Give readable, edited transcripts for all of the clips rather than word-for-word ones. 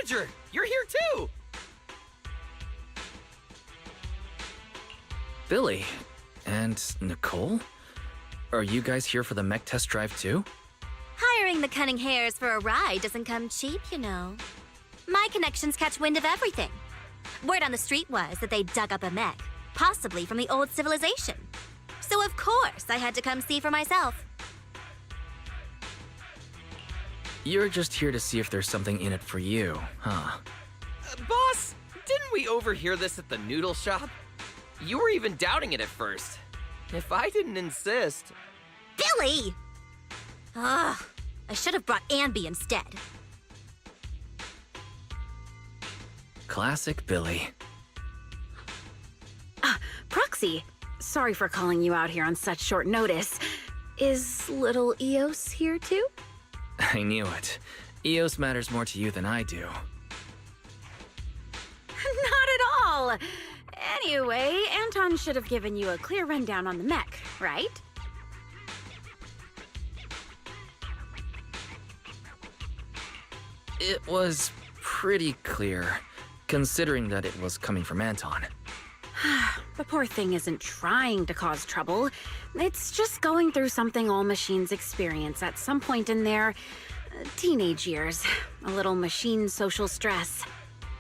manager! You're here too! Billy and Nicole? Are you guys here for the mech test drive too? Hiring the cunning hares for a ride doesn't come cheap, you know. My connections catch wind of everything. Word on the street was that they dug up a mech, possibly from the old civilization. So of course I had to come see for myself. You're just here to see if there's something in it for you, huh? Boss, didn't we overhear this at the noodle shop? You were even doubting it at first. If I didn't insist... Billy! Ugh, I should have brought Ambi instead. Classic Billy. Proxy, sorry for calling you out here on such short notice. Is little Eous here too? I knew it. Eous matters more to you than I do. Not at all! Anyway, Anton should have given you a clear rundown on the mech, right? It was pretty clear, considering that it was coming from Anton. The poor thing isn't trying to cause trouble. It's just going through something all machines experience at some point in their teenage years. A little machine social stress.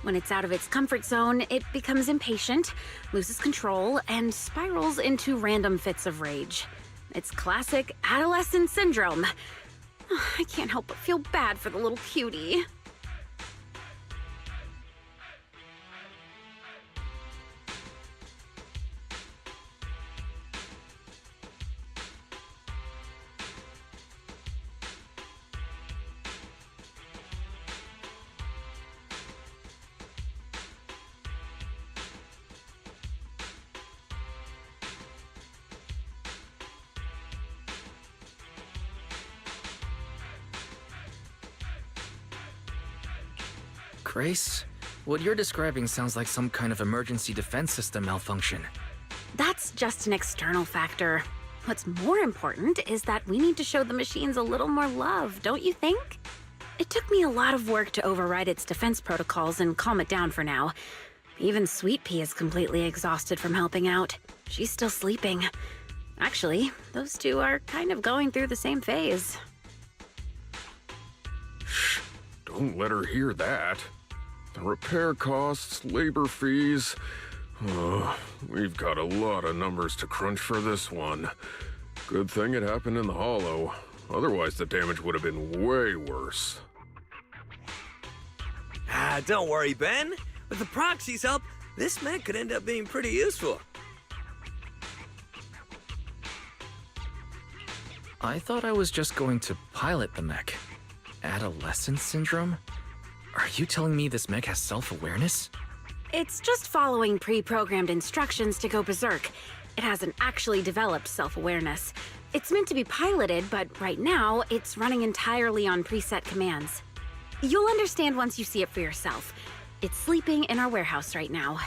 When it's out of its comfort zone, it becomes impatient, loses control, and spirals into random fits of rage. It's classic adolescent syndrome. I can't help but feel bad for the little cutie. Grace, what you're describing sounds like some kind of emergency defense system malfunction. That's just an external factor. What's more important is that we need to show the machines a little more love, don't you think? It took me a lot of work to override its defense protocols and calm it down for now. Even Sweet Pea is completely exhausted from helping out. She's still sleeping. Actually, those two are kind of going through the same phase. Shh, don't let her hear that. The repair costs, labor fees. We've got a lot of numbers to crunch for this one. Good thing it happened in the hollow. Otherwise, the damage would have been way worse. Don't worry, Ben. With the proxy's help, this mech could end up being pretty useful. I thought I was just going to pilot the mech. Adolescent syndrome? Are you telling me this mech has self-awareness? It's just following pre-programmed instructions to go berserk. It hasn't actually developed self-awareness. It's meant to be piloted, but right now, it's running entirely on preset commands. You'll understand once you see it for yourself. It's sleeping in our warehouse right now.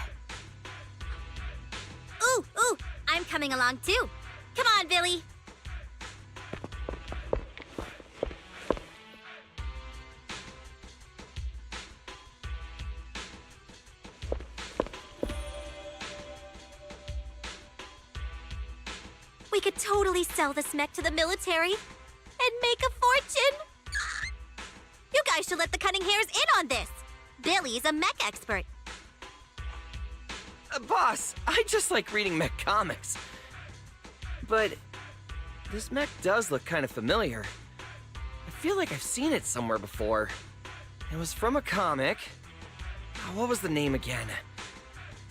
Ooh, I'm coming along too. Come on, Billy. We could totally sell this mech to the military and make a fortune. You guys should let the cunning hares in on this. Billy's a mech expert. Boss, I just like reading mech comics. But this mech does look kind of familiar. I feel like I've seen it somewhere before. It was from a comic. What was the name again?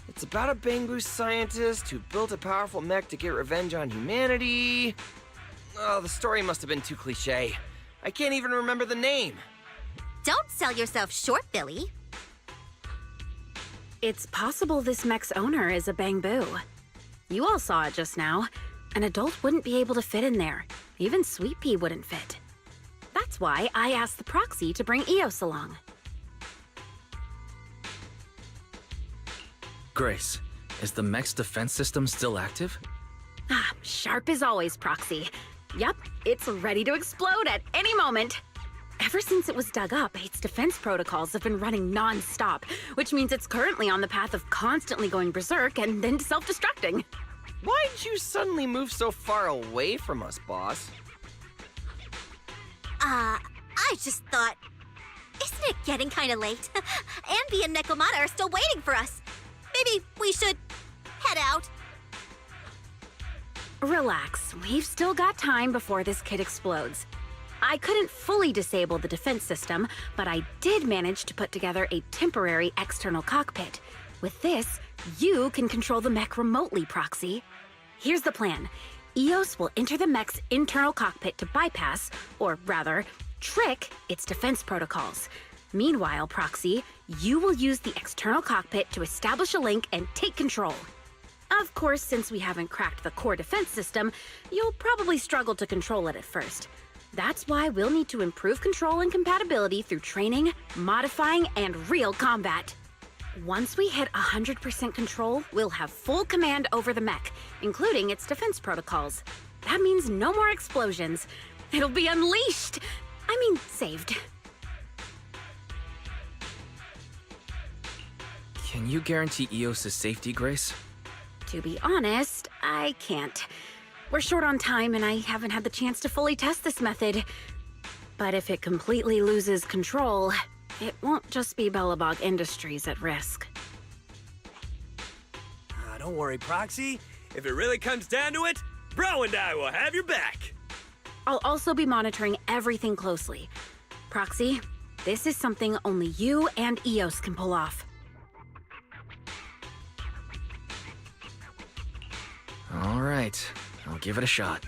It's about a Bangboo scientist who built a powerful mech to get revenge on humanity. Oh, the story must have been too cliché. I can't even remember the name. Don't sell yourself short, Billy. It's possible this mech's owner is a Bangboo. You all saw it just now. An adult wouldn't be able to fit in there. Even Sweet Pea wouldn't fit. That's why I asked the proxy to bring Eous along. Grace, is the mech's defense system still active? Sharp as always, Proxy. Yup, it's ready to explode at any moment. Ever since it was dug up, its defense protocols have been running non-stop, which means it's currently on the path of constantly going berserk and then self-destructing. Why'd you suddenly move so far away from us, boss? I just thought, isn't it getting kind of late? Ambi and Nekomata are still waiting for us. Maybe we should head out. Relax, we've still got time before this kit explodes. I couldn't fully disable the defense system, but I did manage to put together a temporary external cockpit. With this, you can control the mech remotely, Proxy. Here's the plan. Eous will enter the mech's internal cockpit to bypass, or rather, trick its defense protocols. Meanwhile, Proxy, you will use the external cockpit to establish a link and take control. Of course, since we haven't cracked the core defense system, you'll probably struggle to control it at first. That's why we'll need to improve control and compatibility through training, modifying, and real combat. Once we hit 100% control, we'll have full command over the mech, including its defense protocols. That means no more explosions. It'll be unleashed! I mean, saved. Can you guarantee Eos' safety, Grace? To be honest, I can't. We're short on time and I haven't had the chance to fully test this method. But if it completely loses control, it won't just be Belobog Industries at risk. Don't worry, Proxy. If it really comes down to it, Bro and I will have your back. I'll also be monitoring everything closely. Proxy, this is something only you and Eos can pull off. All right, I'll give it a shot.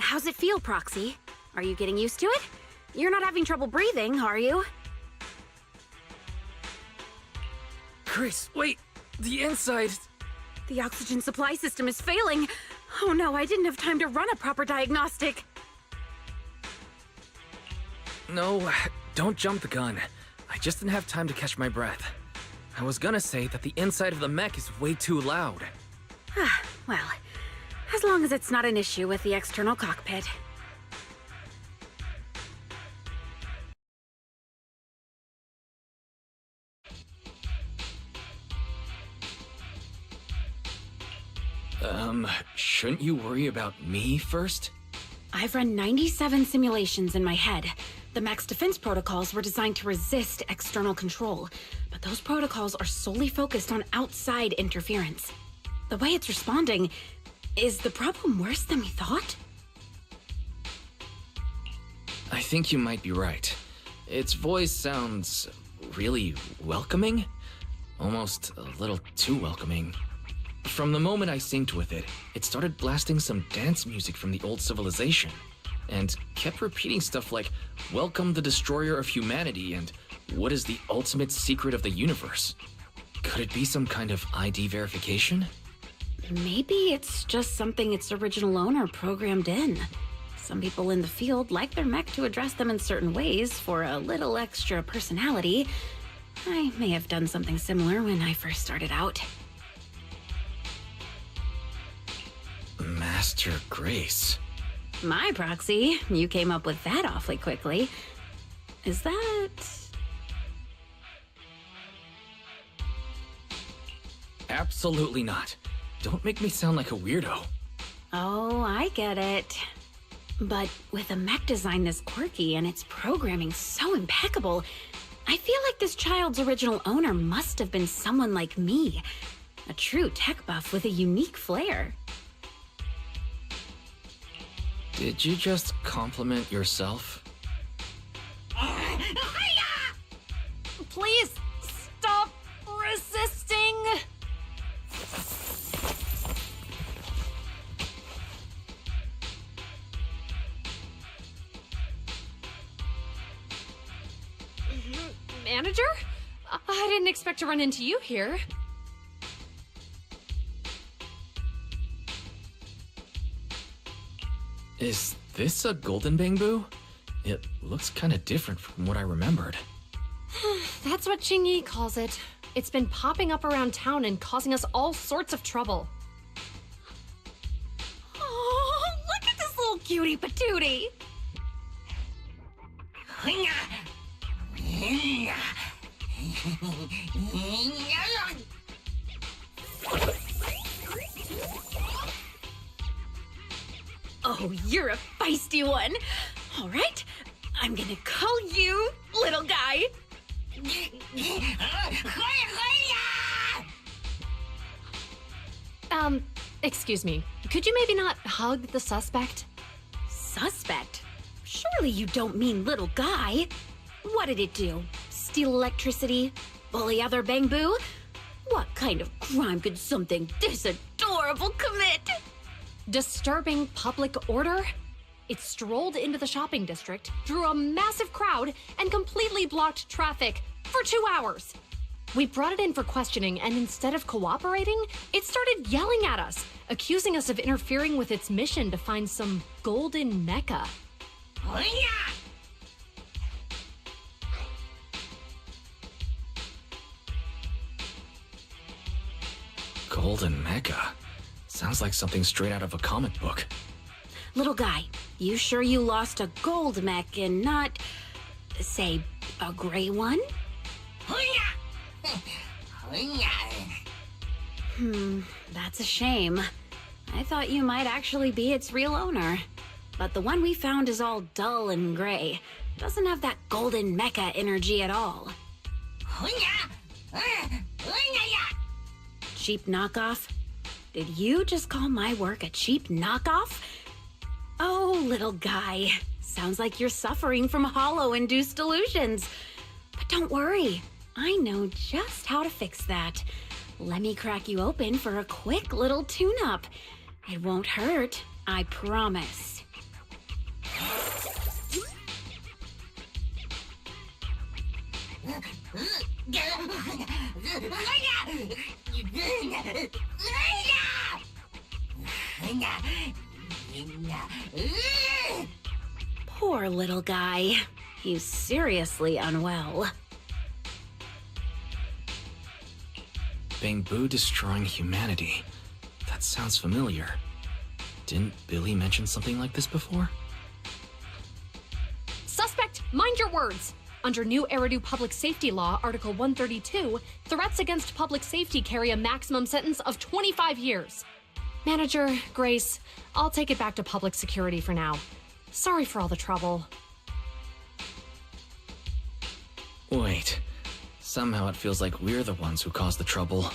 How's it feel, Proxy? Are you getting used to it? You're not having trouble breathing, are you? Grace, wait! The inside... The oxygen supply system is failing. Oh no, I didn't have time to run a proper diagnostic. No, don't jump the gun. I just didn't have time to catch my breath. I was gonna say that the inside of the mech is way too loud. Well, as long as it's not an issue with the external cockpit. Shouldn't you worry about me first? I've run 97 simulations in my head. The mech's defense protocols were designed to resist external control, but those protocols are solely focused on outside interference. The way it's responding, is the problem worse than we thought? I think you might be right. Its voice sounds really welcoming? Almost a little too welcoming. From the moment I synced with it, it started blasting some dance music from the old civilization, and kept repeating stuff like, "Welcome the destroyer of humanity," and "What is the ultimate secret of the universe?" Could it be some kind of ID verification? Maybe it's just something its original owner programmed in. Some people in the field like their mech to address them in certain ways for a little extra personality. I may have done something similar when I first started out. Master Grace. My Proxy, you came up with that awfully quickly. Is that... Absolutely not. Don't make me sound like a weirdo. Oh, I get it. But with a mech design this quirky and its programming so impeccable, I feel like this child's original owner must have been someone like me. A true tech buff with a unique flair. Did you just compliment yourself? Please stop resisting. Manager? I didn't expect to run into you here. Is this a golden bamboo? It looks kind of different from what I remembered. That's what Jingyi calls it. It's been popping up around town and causing us all sorts of trouble. Oh, look at this little cutie patootie! Oh, you're a feisty one. All right, I'm gonna call you little guy. Excuse me. Could you maybe not hug the suspect? Suspect? Surely you don't mean little guy. What did it do? Steal electricity? Bully other bamboo? What kind of crime could something this adorable commit? Disturbing public order? It strolled into the shopping district, drew a massive crowd, and completely blocked traffic for 2 hours. We brought it in for questioning, and instead of cooperating, it started yelling at us, accusing us of interfering with its mission to find some golden mecha. Golden mecha? Sounds like something straight out of a comic book. Little guy, you sure you lost a gold mech and not, say, a gray one? That's a shame. I thought you might actually be its real owner. But the one we found is all dull and gray. Doesn't have that golden mecha energy at all. Cheap knockoff? Did you just call my work a cheap knockoff? Oh, little guy. Sounds like you're suffering from hollow-induced delusions. But don't worry. I know just how to fix that. Let me crack you open for a quick little tune-up. It won't hurt, I promise. Poor little guy. He's seriously unwell. Bangbu destroying humanity. That sounds familiar. Didn't Billy mention something like this before? Suspect, mind your words! Under new Eridu Public Safety Law, Article 132, threats against public safety carry a maximum sentence of 25 years. Manager, Grace, I'll take it back to public security for now. Sorry for all the trouble. Wait. Somehow it feels like we're the ones who caused the trouble.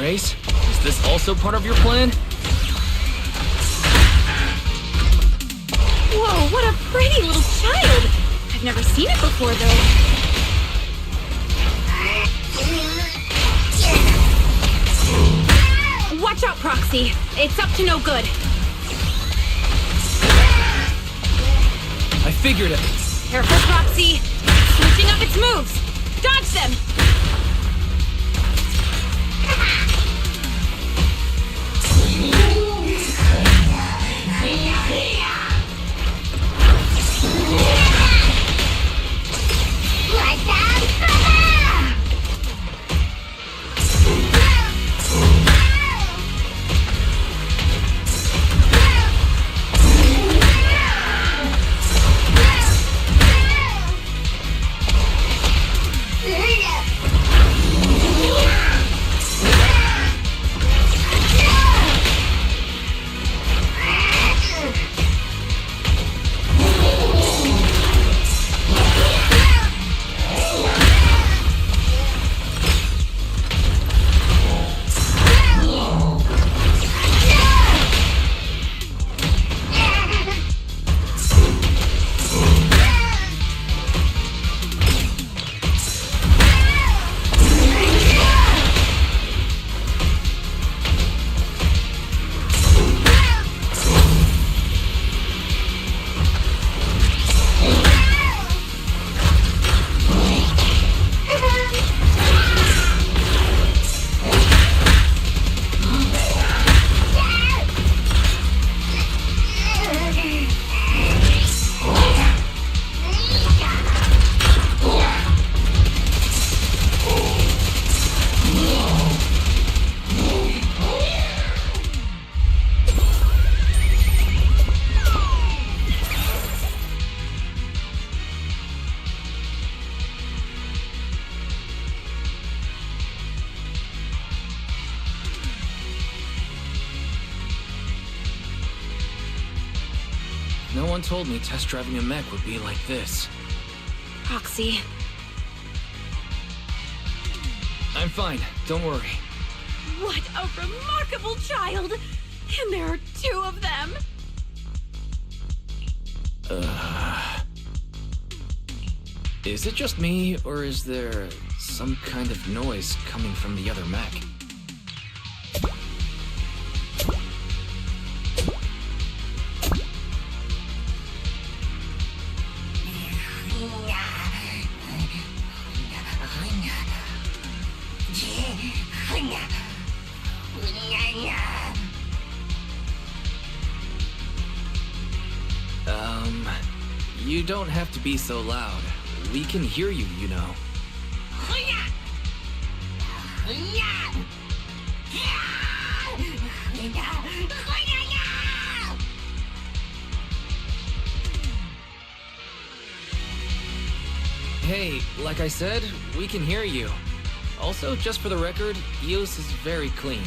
Grace, is this also part of your plan? Whoa, what a pretty little child! I've never seen it before, though. Watch out, Proxy. It's up to no good. I figured it. Careful, Proxy. Switching up its moves. Dodge them! No one told me test driving a mech would be like this. Proxy. I'm fine, don't worry. What a remarkable child! And there are 2 of them! Is it just me, or is there some kind of noise coming from the other mech? You don't have to be so loud. We can hear you, you know. Hey, like I said, we can hear you. Also, just for the record, Eous is very clean.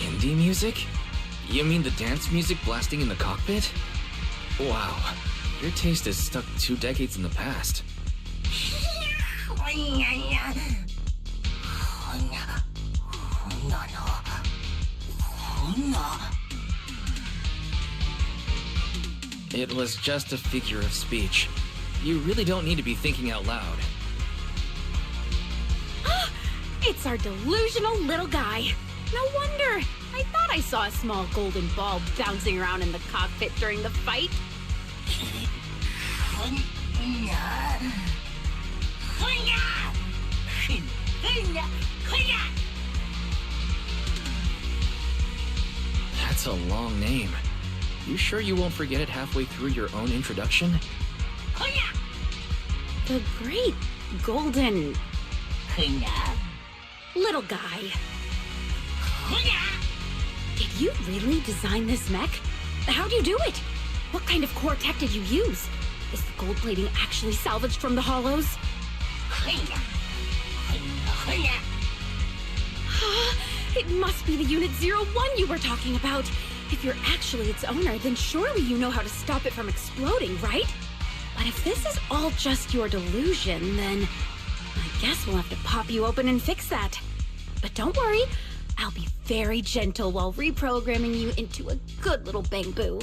Indie music? You mean the dance music blasting in the cockpit? Wow, your taste is stuck 2 decades in the past. It was just a figure of speech. You really don't need to be thinking out loud. It's our delusional little guy. No wonder. I thought I saw a small golden ball bouncing around in the cockpit during the fight. That's a long name. You sure you won't forget it halfway through your own introduction? The great golden little guy. Did you really design this mech? How'd you do it? What kind of core tech did you use? Is the gold plating actually salvaged from the hollows? It must be the Unit 01 you were talking about. If you're actually its owner, then surely you know how to stop it from exploding, right? But if this is all just your delusion, then I guess we'll have to pop you open and fix that. But don't worry, I'll be very gentle while reprogramming you into a good little bamboo.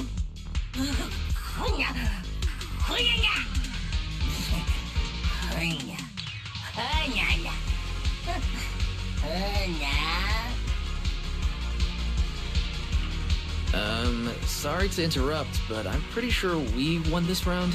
Sorry to interrupt, but I'm pretty sure we won this round.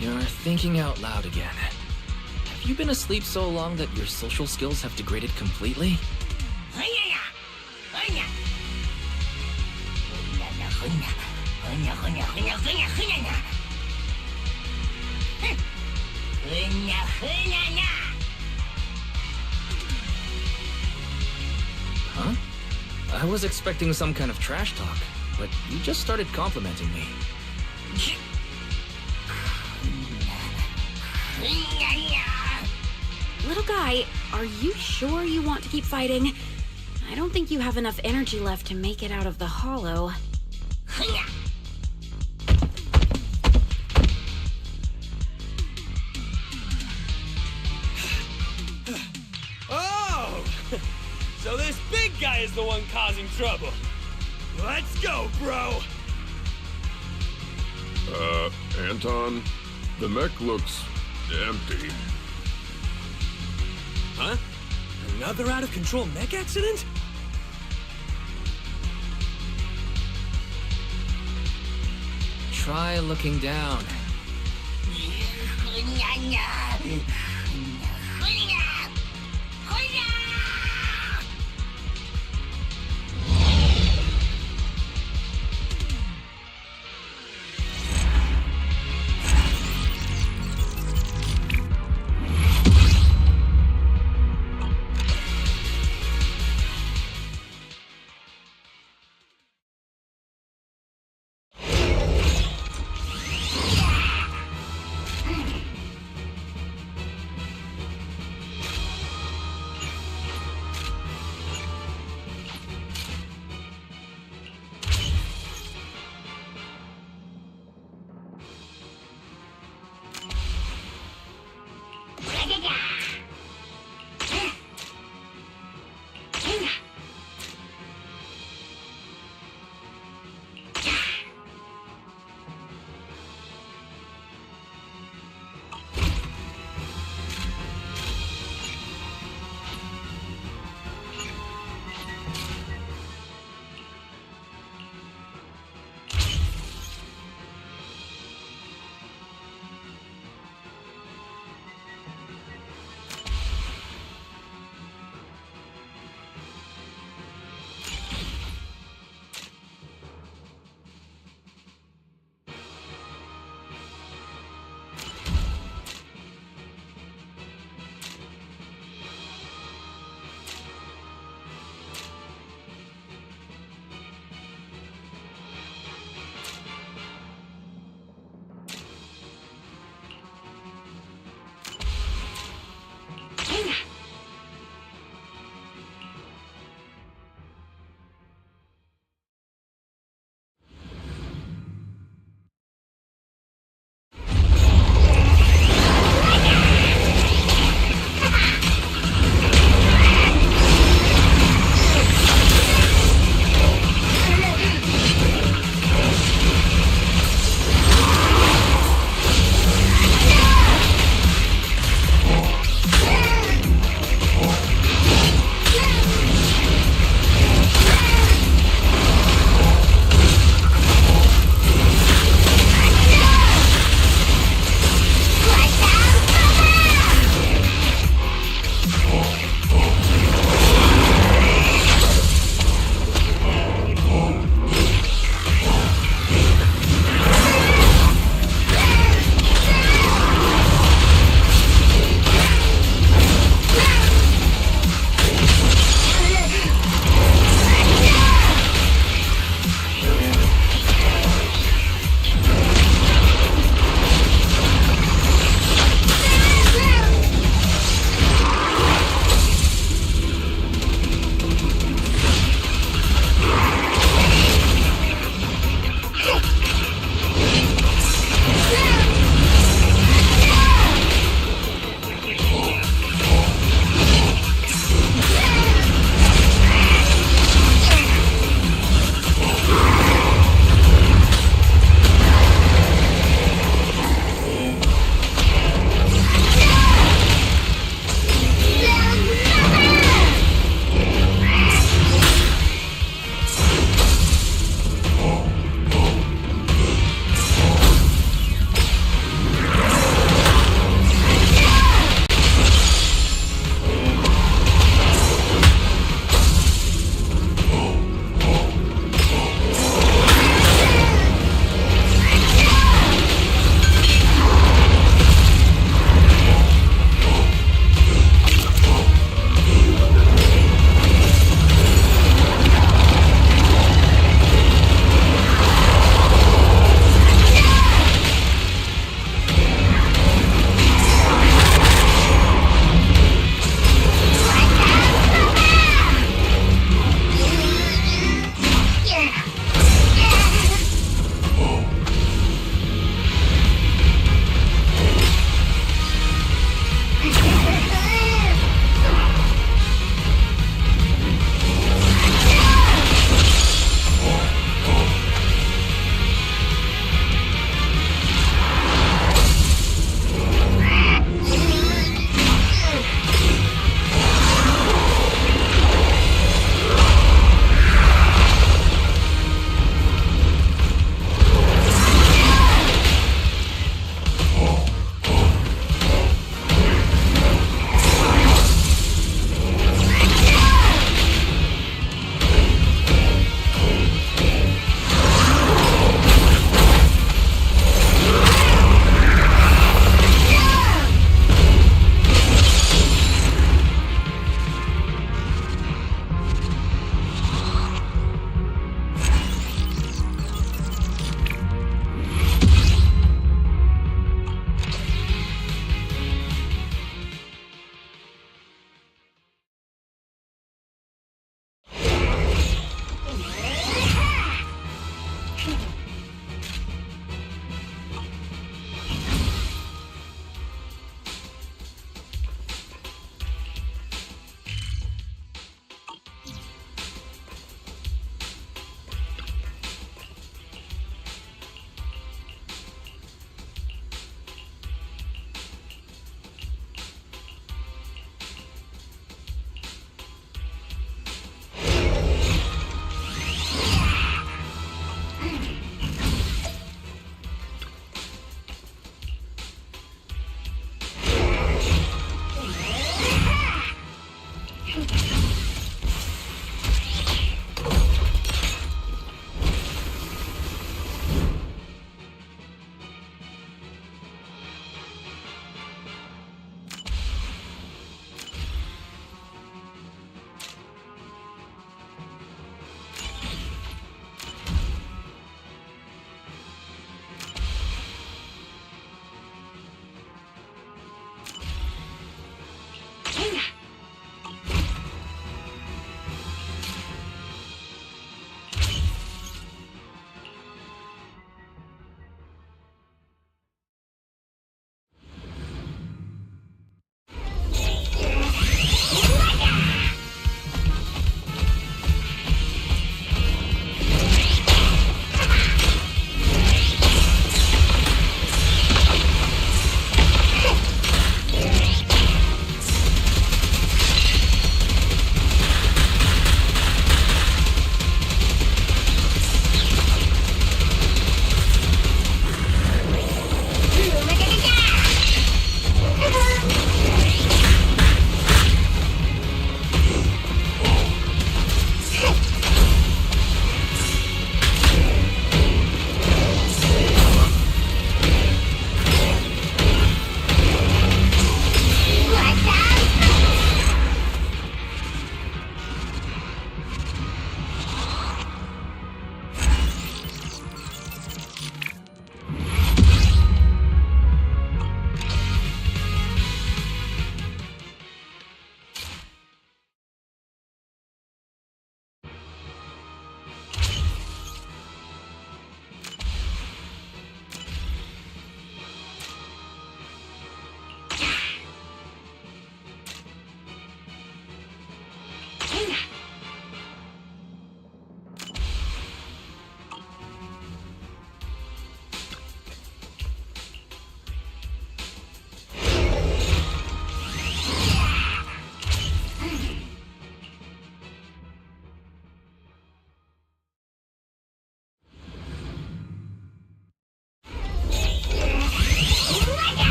You're thinking out loud again. Have you been asleep so long that your social skills have degraded completely? Huh? I was expecting some kind of trash talk, but you just started complimenting me. Little guy, are you sure you want to keep fighting? I don't think you have enough energy left to make it out of the hollow. Oh! So this big guy is the one causing trouble. Let's go, bro! Anton, the mech looks empty. Huh? Another out-of-control mech accident? Try looking down.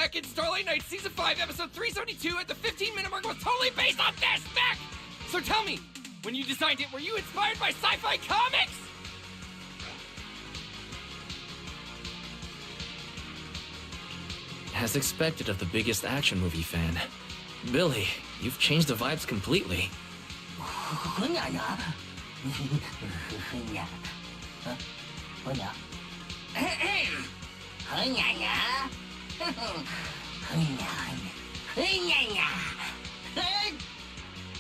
mech in Starlight Night Season 5, Episode 372 at the 15-minute mark was totally based on this mech! So tell me, when you designed it, were you inspired by sci-fi comics? As expected of the biggest action movie fan. Billy, you've changed the vibes completely.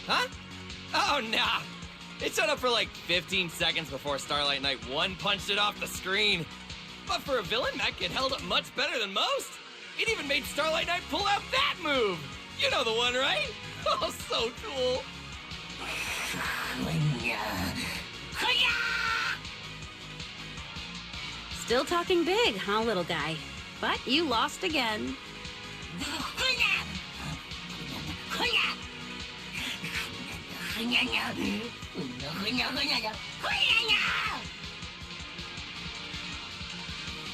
Huh? Oh, nah. It showed up for like 15 seconds before Starlight Night 1 punched it off the screen. But for a villain mech, it held up much better than most. It even made Starlight Night pull out that move. You know the one, right? Oh, so cool. Still talking big, huh, little guy? But you lost again.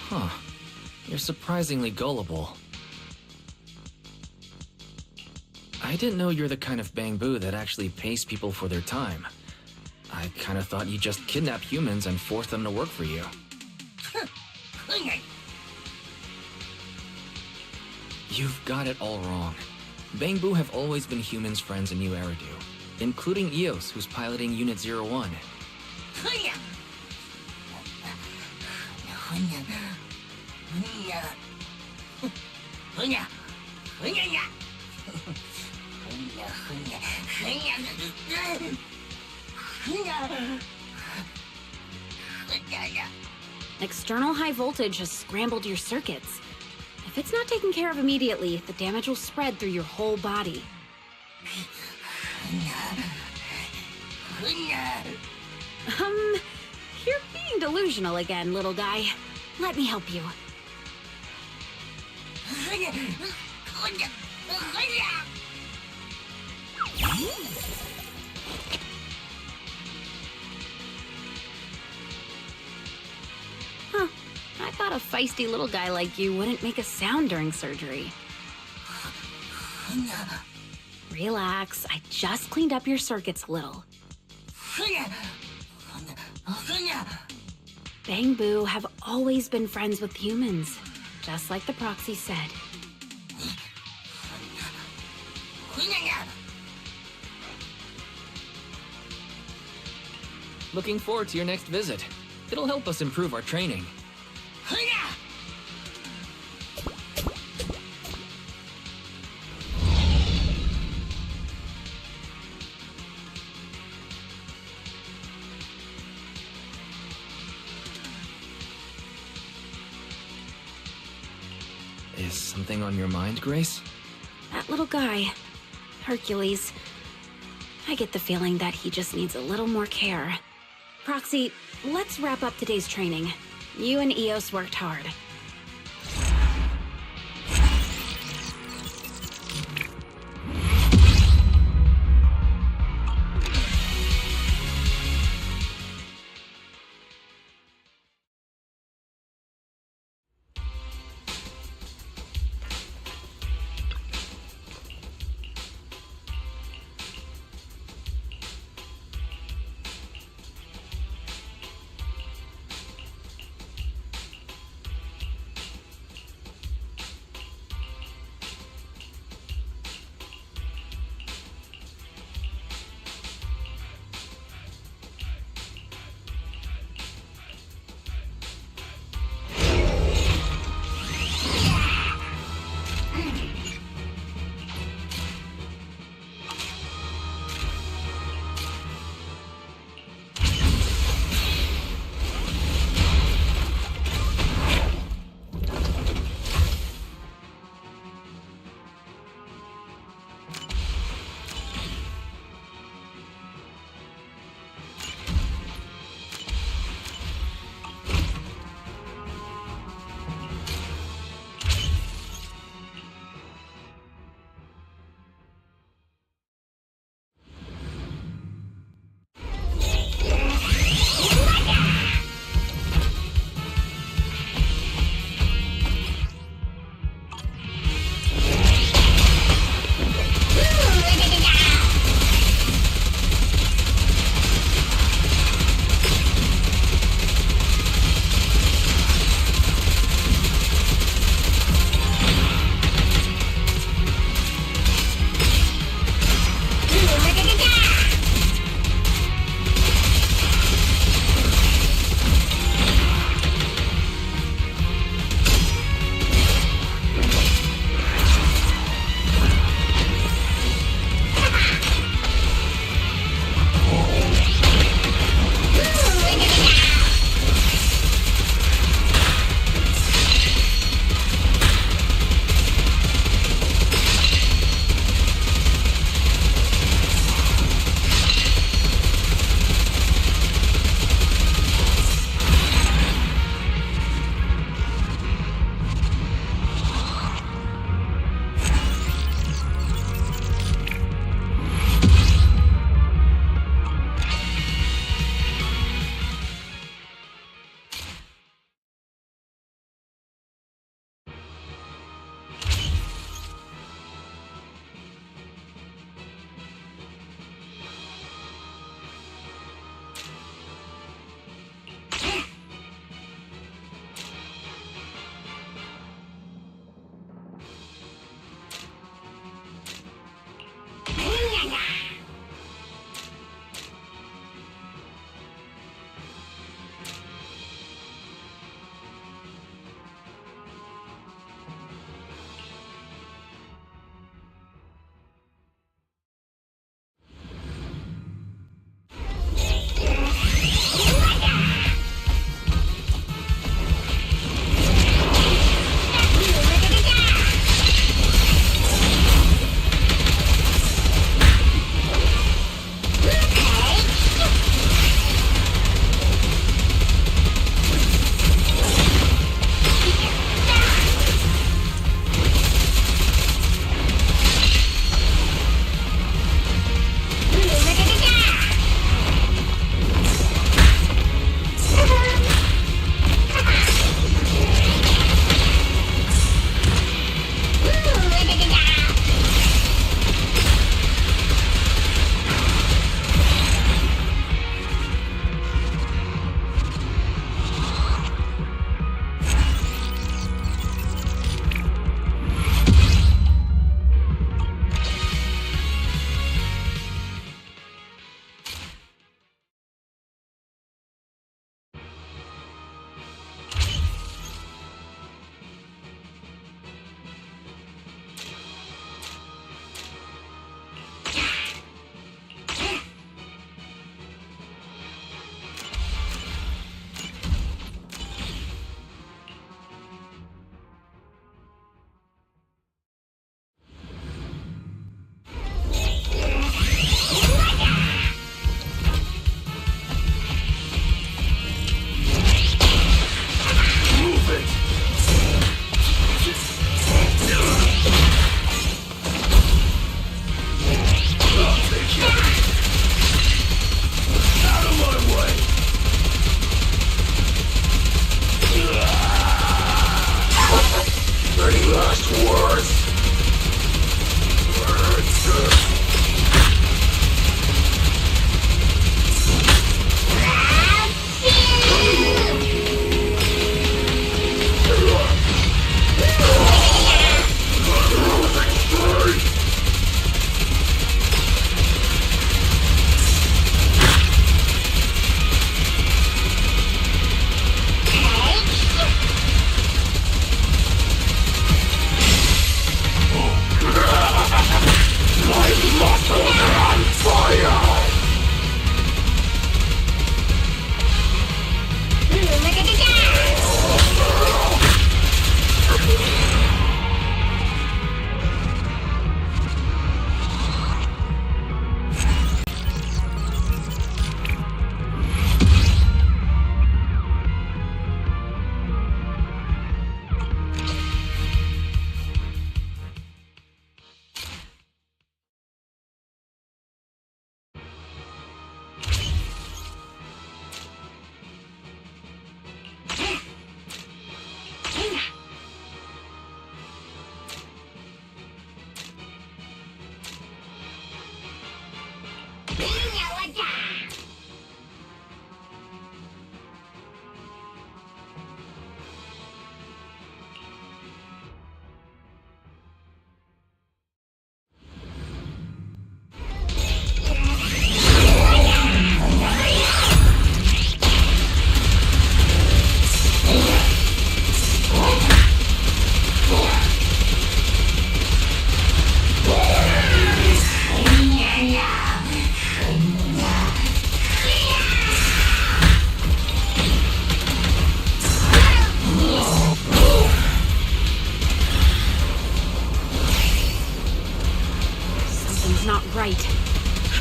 Huh. You're surprisingly gullible. I didn't know you're the kind of bamboo that actually pays people for their time. I kind of thought you just kidnap humans and force them to work for you. You've got it all wrong. Bamboo have always been humans' friends in New Eridu, including Eous, who's piloting Unit 01. External high voltage has scrambled your circuits. If it's not taken care of immediately, the damage will spread through your whole body. You're being delusional again, little guy. Let me help you. Huh. I thought a feisty little guy like you wouldn't make a sound during surgery. Relax, I just cleaned up your circuits a little. Bamboo have always been friends with humans, just like the proxy said. Looking forward to your next visit. It'll help us improve our training. Is something on your mind, Grace? That little guy, Hercules. I get the feeling that he just needs a little more care. Proxy, let's wrap up today's training. You and Eous worked hard.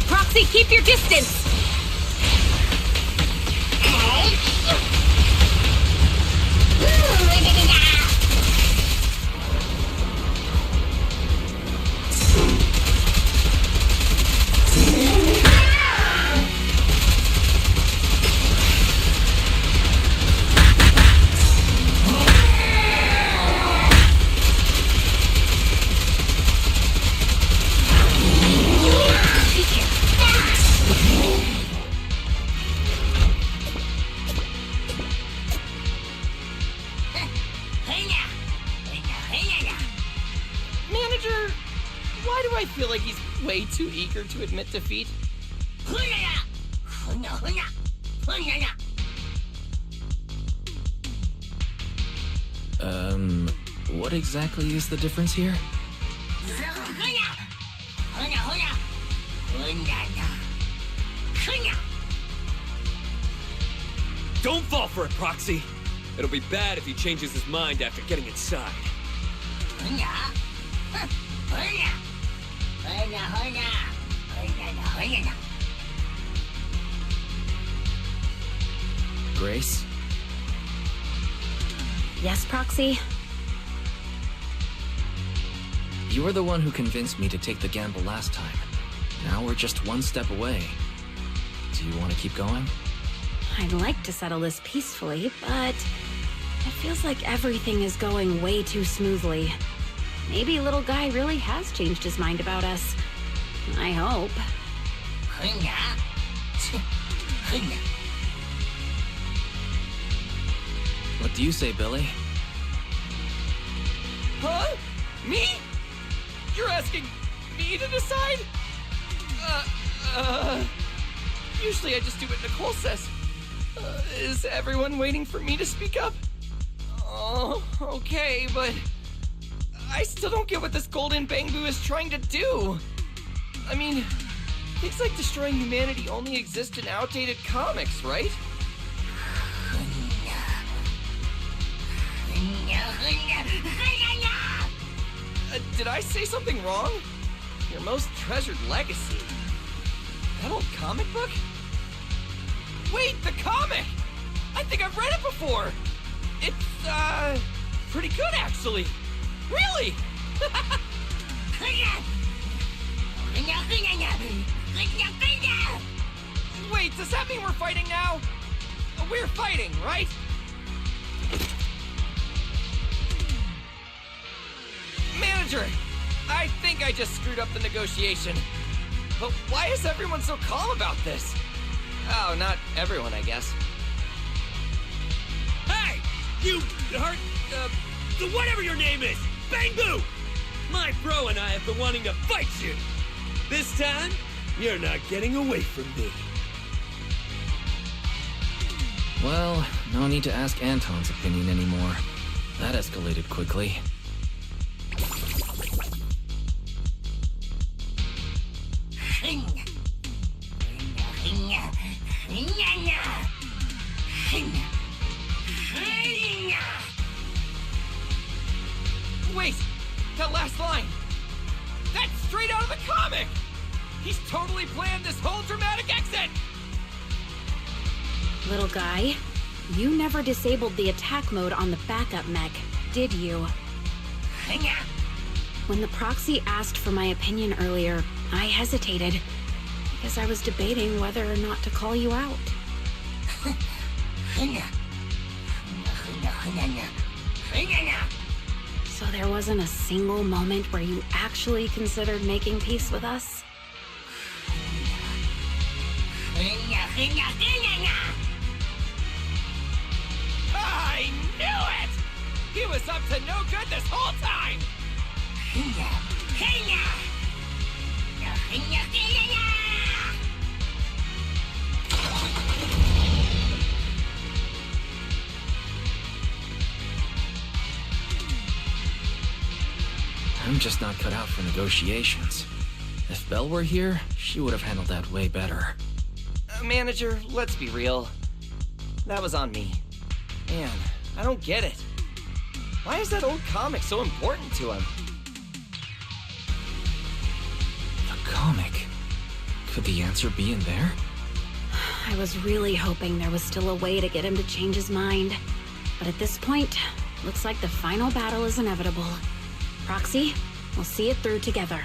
Proxy, keep your distance! Manager, why do I feel like he's way too eager to admit defeat? What exactly is the difference here? Don't fall for it, Proxy. It'll be bad if he changes his mind after getting inside. Grace? Yes, Proxy? You were the one who convinced me to take the gamble last time. Now we're just one step away. Do you want to keep going? I'd like to settle this peacefully, but it feels like everything is going way too smoothly. Maybe little guy really has changed his mind about us. I hope. What do you say, Billy? Huh? Me? You're asking me to decide? Usually I just do what Nicole says. Is everyone waiting for me to speak up? Oh, okay, but I still don't get what this golden bamboo is trying to do. I mean, things like destroying humanity only exist in outdated comics, right? Did I say something wrong? Your most treasured legacy. That old comic book? Wait, the comic! I think I've read it before! It's, pretty good, actually. Really? Wait, does that mean we're fighting now? We're fighting, right? Manager, I think I just screwed up the negotiation. But why is everyone so calm about this? Oh, not everyone, I guess. Hey! You hurt, whatever your name is! Bamboo! My bro and I have been wanting to fight you! This time, you're not getting away from me. Well, no need to ask Anton's opinion anymore. That escalated quickly. Wait! That last line! That's straight out of the comic! He's totally planned this whole dramatic exit! Little guy, you never disabled the attack mode on the backup mech, did you? When the proxy asked for my opinion earlier, I hesitated because I was debating whether or not to call you out. So there wasn't a single moment where you actually considered making peace with us? I knew it! He was up to no good this whole time! I'm just not cut out for negotiations. If Belle were here, she would have handled that way better. Manager, let's be real. That was on me. Man, I don't get it. Why is that old comic so important to him? The comic? Could the answer be in there? I was really hoping there was still a way to get him to change his mind. But at this point, looks like the final battle is inevitable. Proxy, we'll see it through together.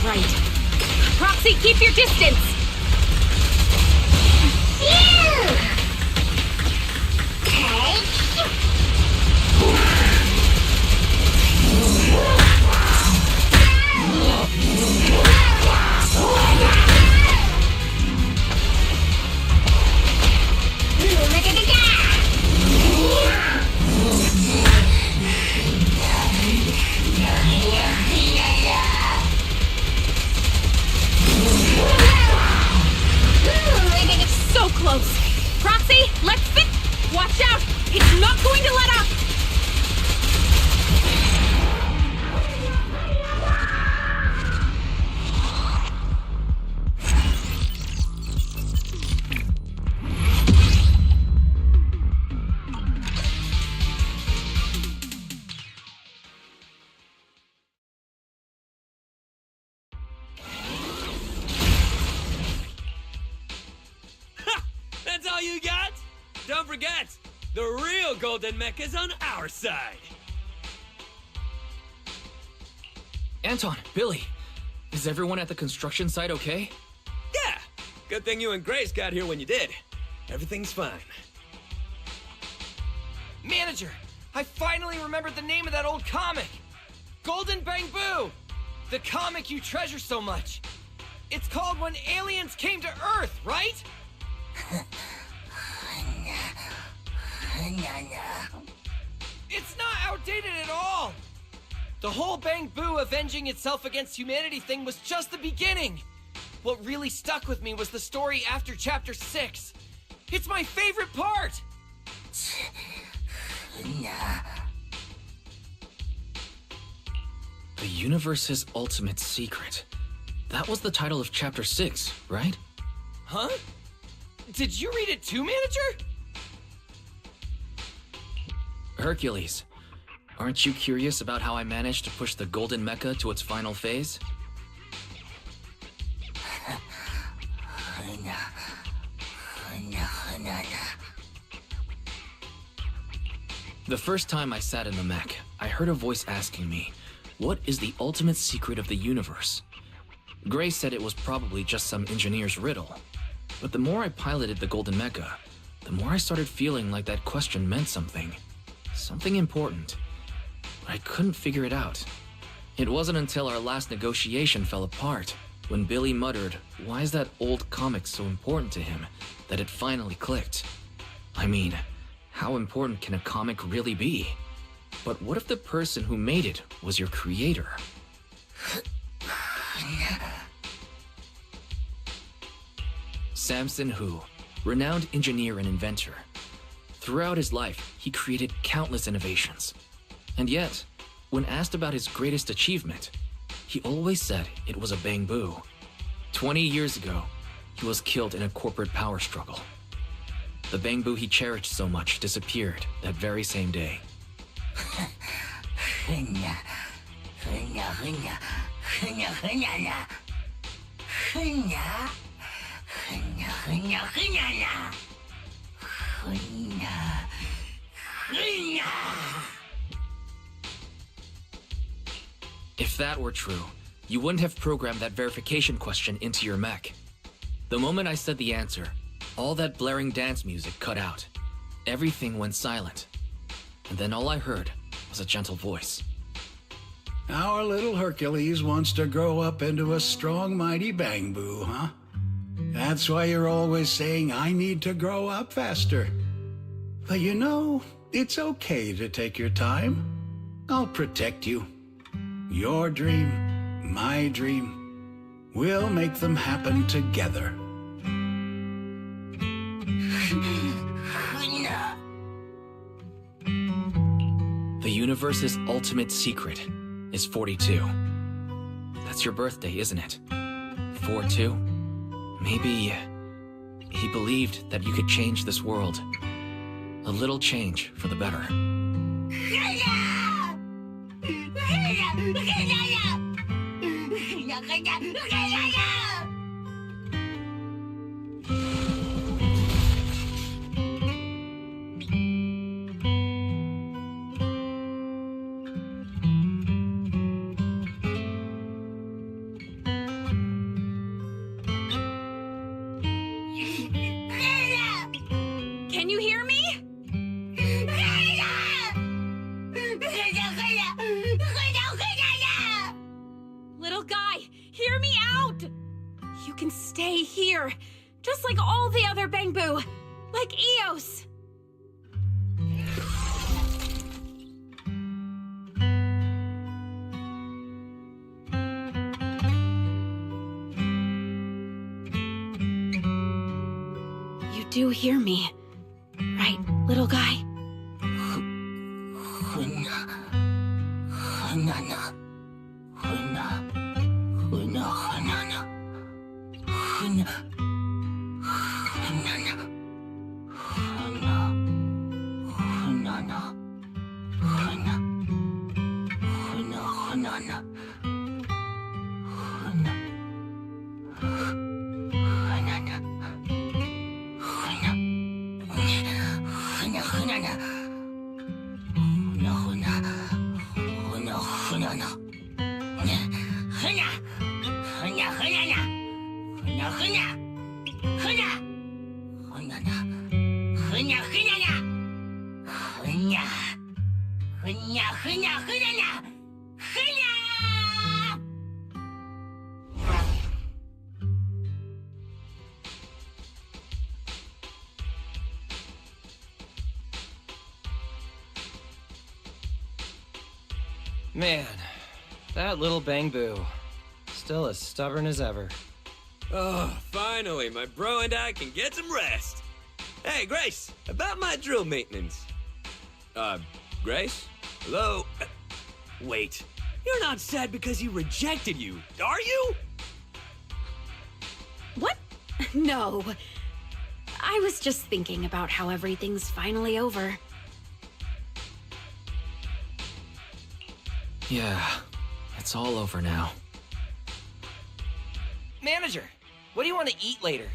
right. Proxy, keep your distance! So close! Proxy, let's fit! Watch out! It's not going to let up! That's all you got? Don't forget, the real golden mech is on our side. Anton, Billy, is everyone at the construction site okay? Yeah, good thing you and Grace got here when you did. Everything's fine. Manager, I finally remembered the name of that old comic. Golden Bamboo! The comic you treasure so much. It's called When Aliens Came to Earth, right? It's not outdated at all. The whole Bamboo avenging itself against humanity thing was just the beginning. What really stuck with me was the story after Chapter 6. It's my favorite part! The universe's ultimate secret. That was the title of Chapter 6, right? Huh? Did you read it too, Manager? Hercules, aren't you curious about how I managed to push the golden mecha to its final phase? The first time I sat in the mech, I heard a voice asking me, what is the ultimate secret of the universe? Grace said it was probably just some engineer's riddle. But the more I piloted the golden mecha, the more I started feeling like that question meant something. Something important. But I couldn't figure it out. It wasn't until our last negotiation fell apart, when Billy muttered, "Why is that old comic so important to him?" that it finally clicked. I mean, how important can a comic really be? But what if the person who made it was your creator? Samson Hu, renowned engineer and inventor. Throughout his life, he created countless innovations. And yet, when asked about his greatest achievement, he always said it was a Bamboo. 20 years ago, he was killed in a corporate power struggle. The Bamboo he cherished so much disappeared that very same day. If that were true, you wouldn't have programmed that verification question into your mech. The moment I said the answer, all that blaring dance music cut out. Everything went silent. And then all I heard was a gentle voice. Our little Hercules wants to grow up into a strong, mighty Bamboo, huh? That's why you're always saying, I need to grow up faster. But you know, it's okay to take your time. I'll protect you. Your dream, my dream. We'll make them happen together. The universe's ultimate secret is 42. That's your birthday, isn't it? 4-2? Maybe he believed that you could change this world. A little change for the better. stay here, just like all the other Bangbu, like Eous. You do hear me, right, little guy? Man, that little Bangbu. Still as stubborn as ever. Oh, finally, my bro and I can get some rest. Hey, Grace, about my drill maintenance. Grace? Hello? Wait, you're not sad because he rejected you, are you? What? No. I was just thinking about how everything's finally over. Yeah, it's all over now. Manager, what do you want to eat later?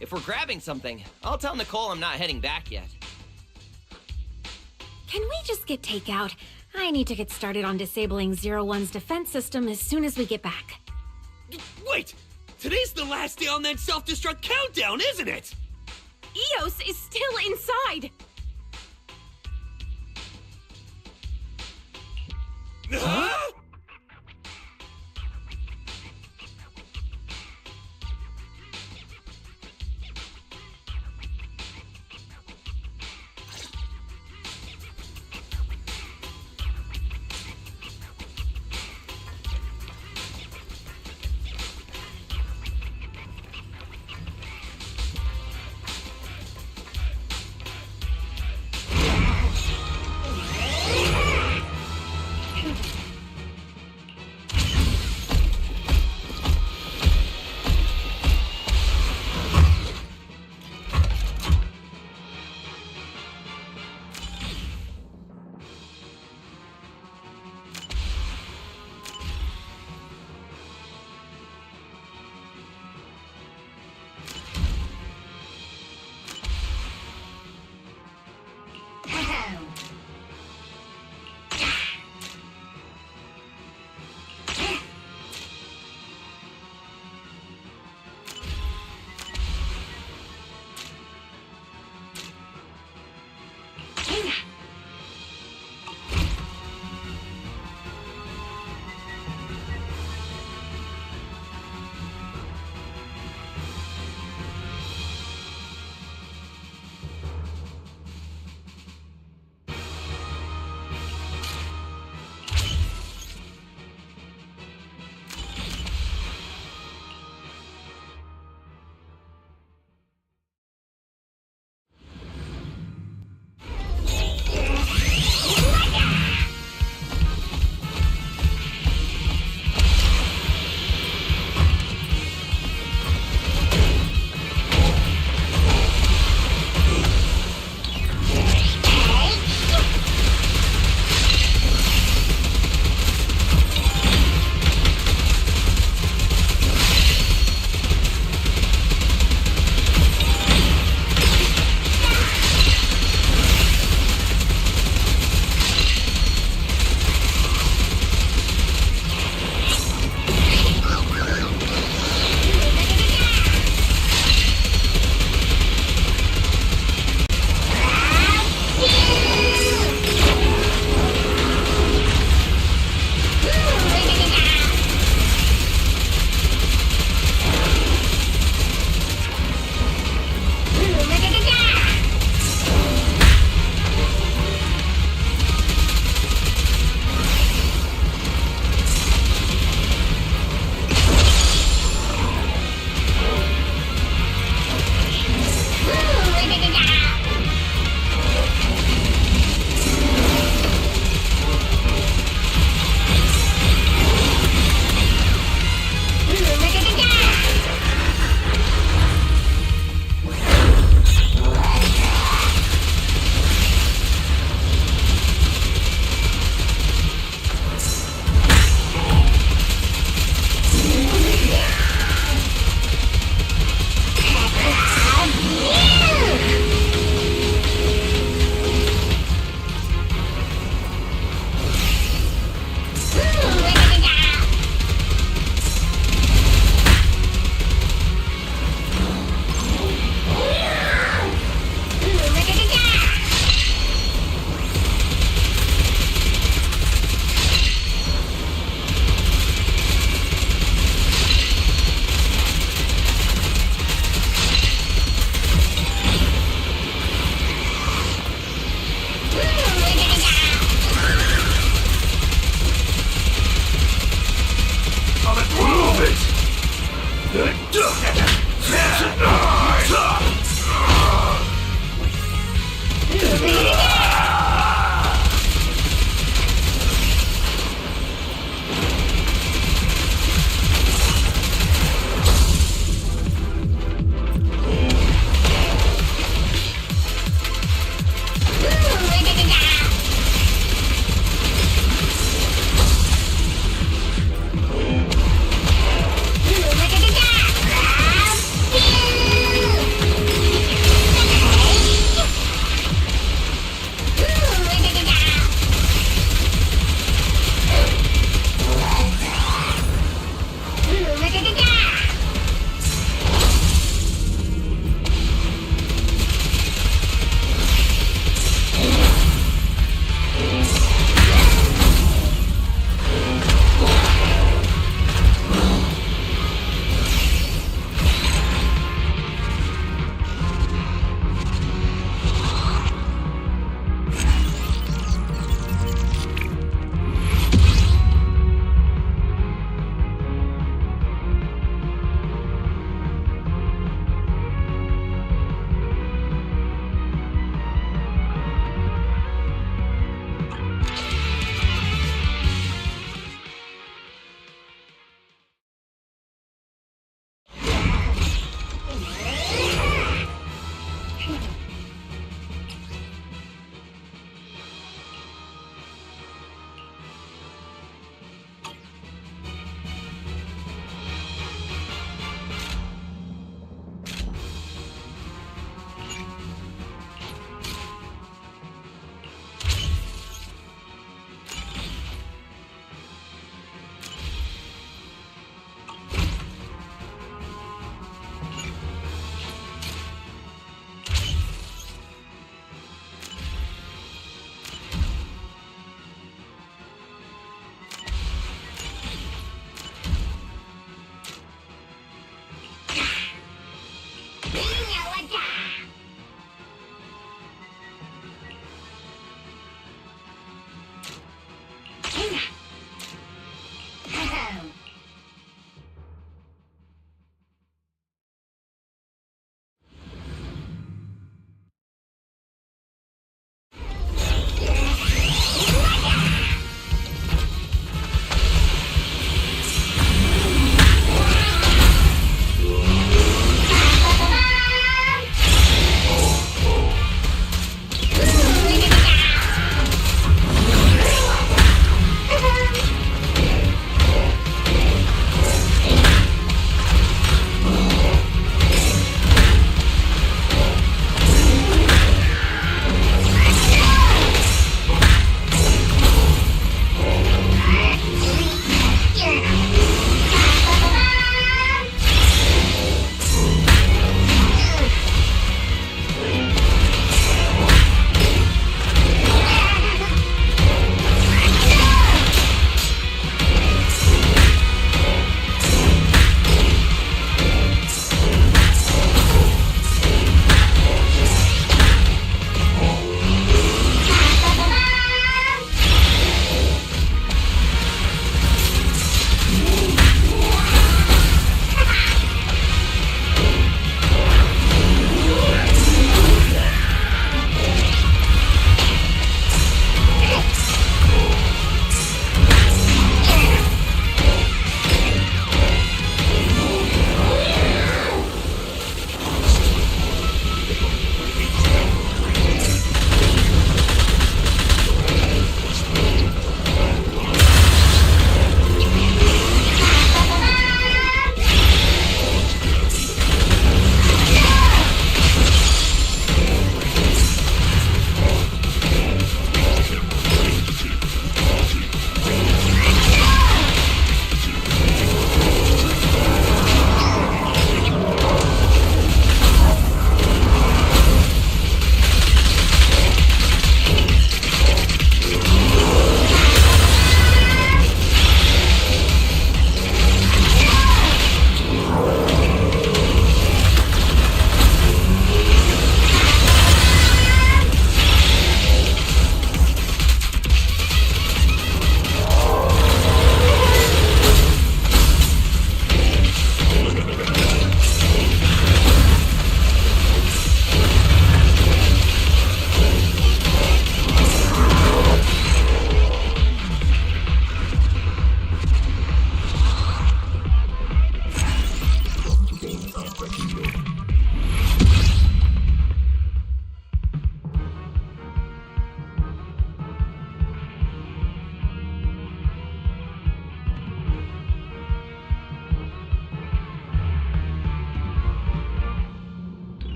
If we're grabbing something, I'll tell Nicole I'm not heading back yet. Can we just get takeout? I need to get started on disabling 01's defense system as soon as we get back. Wait! Today's the last day on that self-destruct countdown, isn't it? Eous is still inside! Huh?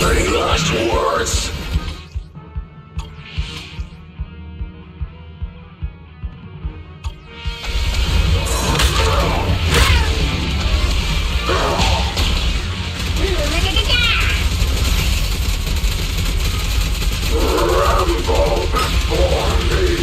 Any last words? Ramble before me.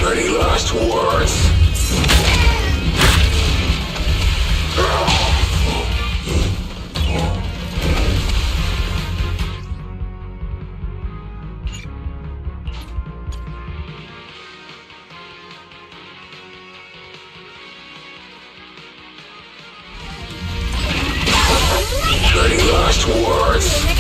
Any last words? Any last words?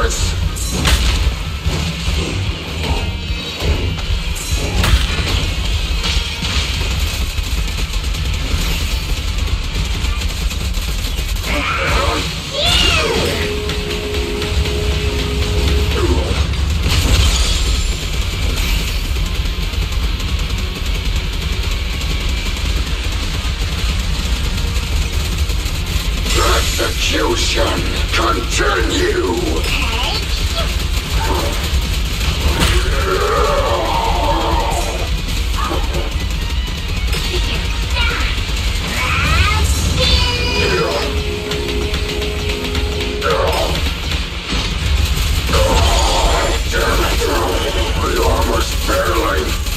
this! Execution continue! Damn it! My armor's failing!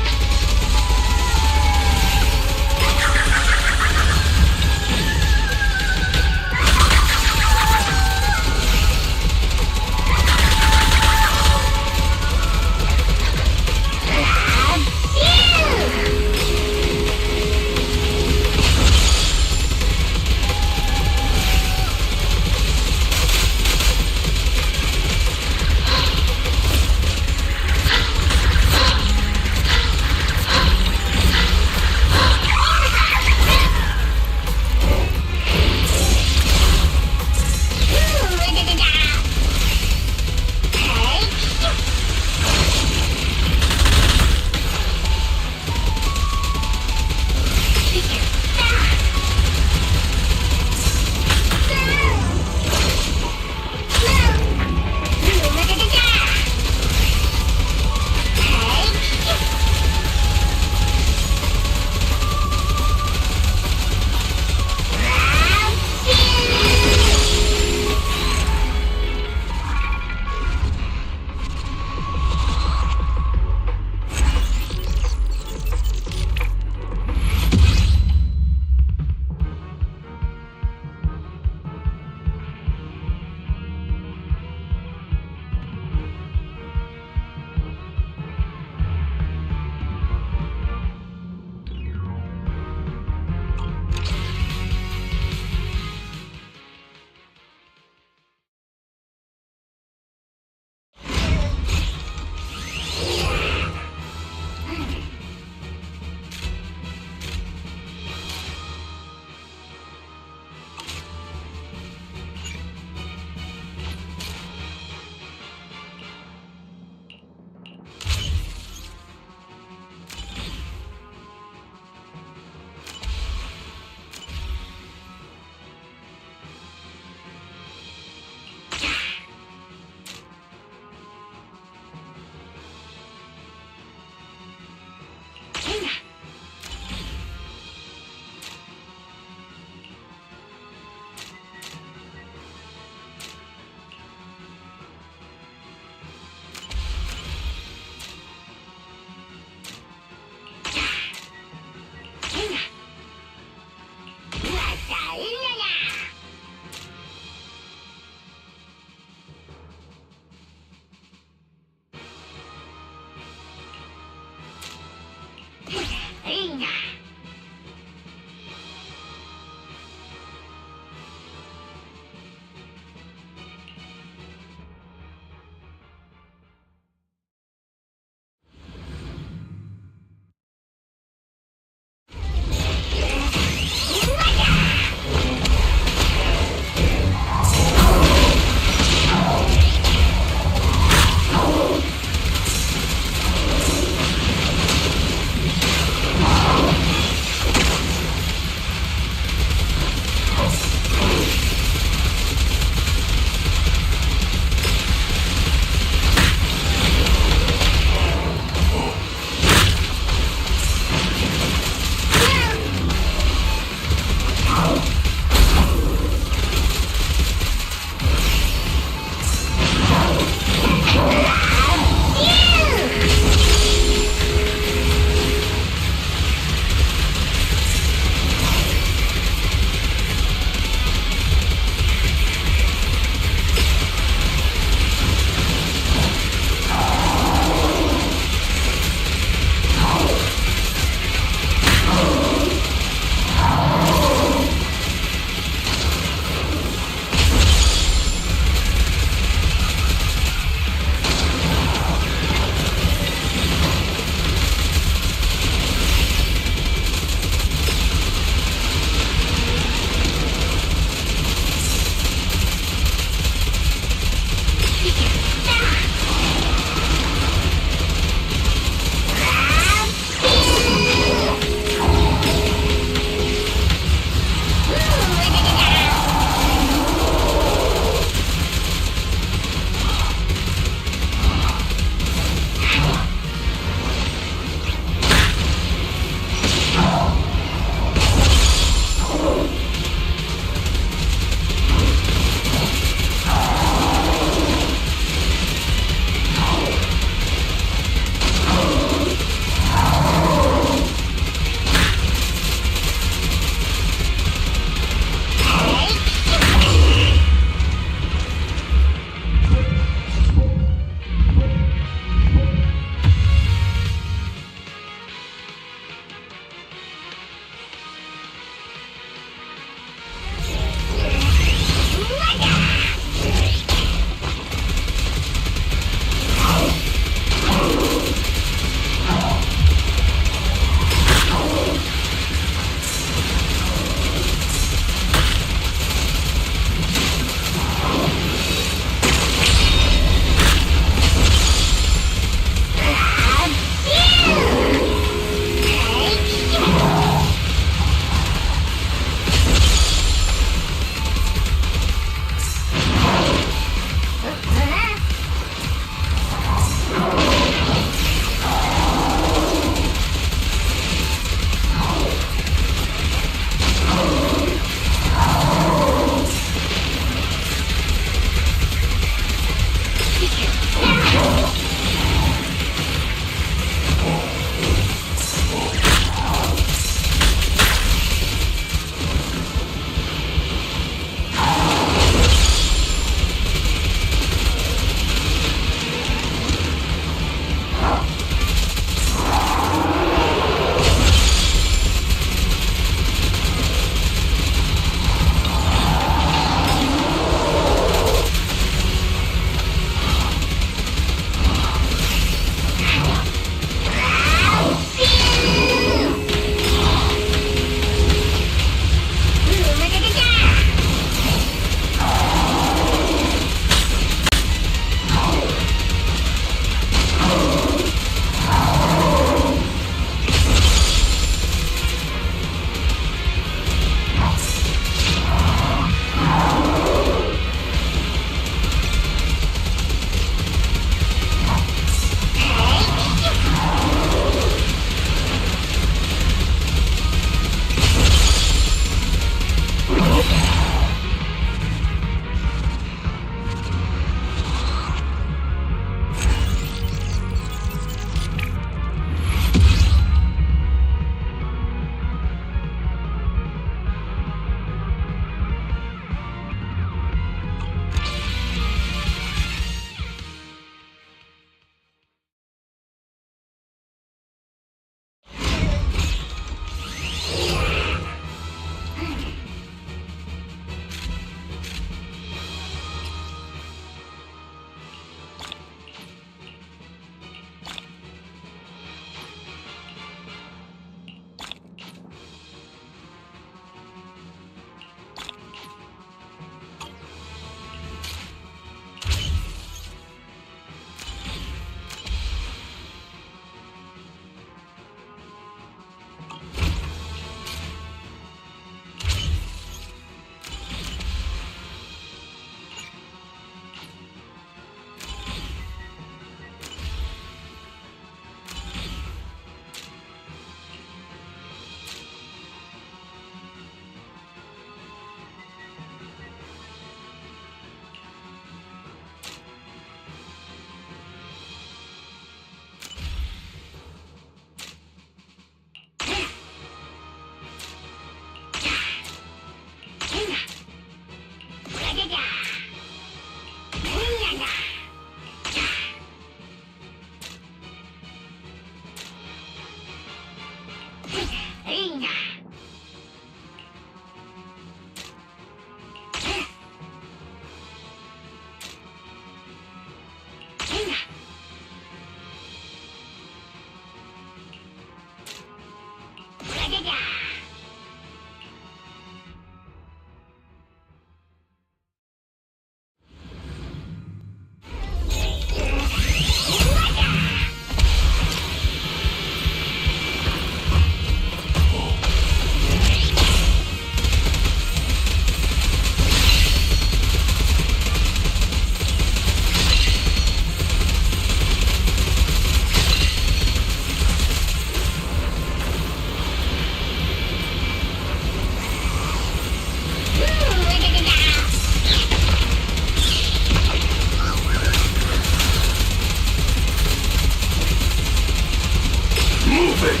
Move it!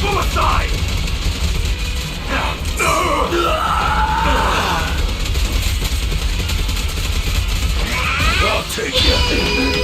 Pull aside! I'll take you.